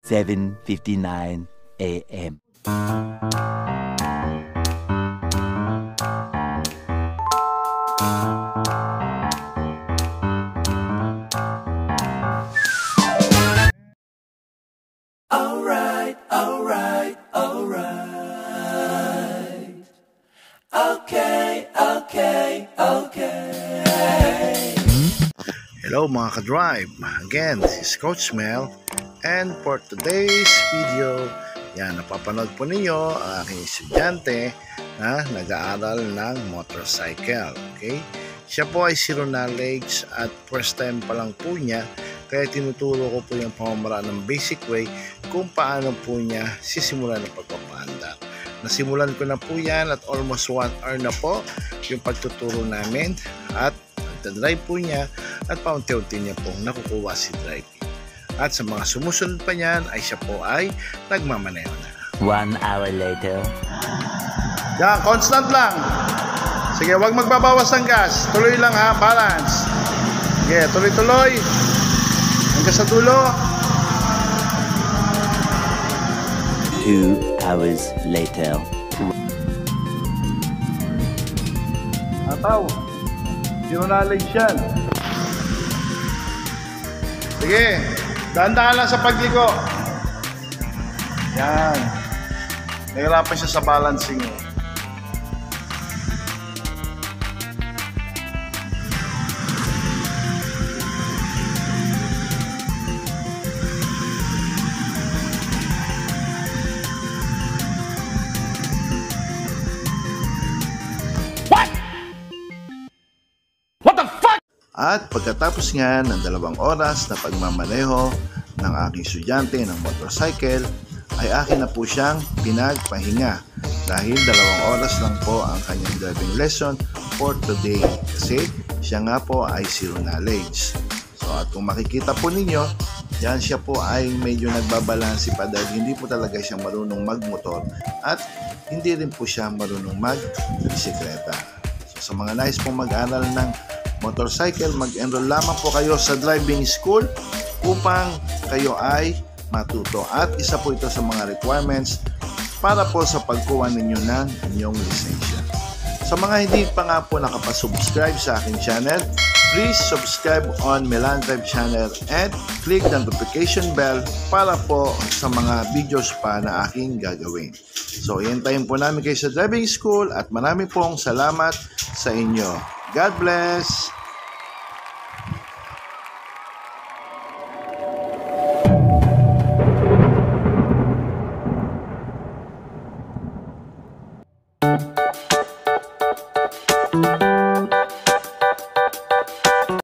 7:59 a.m. Alright. Okay. Hello mga ka-drive! Again, this is Coach Mel, and for today's video, napapanood po ninyo ang aking estudyante na nag-aaral ng motorcycle. Okay? Siya po ay zero knowledge at first time pa lang po niya, kaya tinuturo ko po yung pamamaraan ng basic way kung paano po niya sisimulan ng pagpapaandar. Nasimulan ko na po yan at almost 1 hour na po yung pagtuturo namin at nagda-drive po niya at paunti-unti niya pong nakukuha si driving. At sa mga sumusunod pa niyan ay siya po ay nagmamaneho na. 1 hour later. Yan, constant lang. Sige, huwag magbabawas ng gas. Tuloy lang ha, balance. Sige, tuloy-tuloy. Hanggang sa dulo. 2 hours later. Ataw. Zero knowledge yan. Sige, dahan-dahan lang sa pagliko. Yan. Nahirapan siya sa balancing. At pagkatapos nga ng 2 oras na pagmamaneho ng aking estudyante ng motorcycle, ay akin na po siyang pinagpahinga dahil 2 oras lang po ang kanyang driving lesson for today kasi siya nga po ay zero knowledge. So at kung makikita po ninyo, yan siya po ay medyo nagbabalansi pa dahil hindi po talaga siya marunong magmotor at hindi rin po siya marunong magbisikleta. So sa mga nais pong mag-aral ng motorcycle, mag-enroll lamang po kayo sa driving school upang kayo ay matuto. At isa po ito sa mga requirements para po sa pagkuha ninyo ng inyong lisensya. Sa mga hindi pa nga po nakapasubscribe sa aking channel, please subscribe on Melan Drive channel and click the notification bell para po sa mga videos pa na aking gagawin. So, ihintayin po namin kayo sa driving school at marami pong salamat sa inyo. God bless! Okay.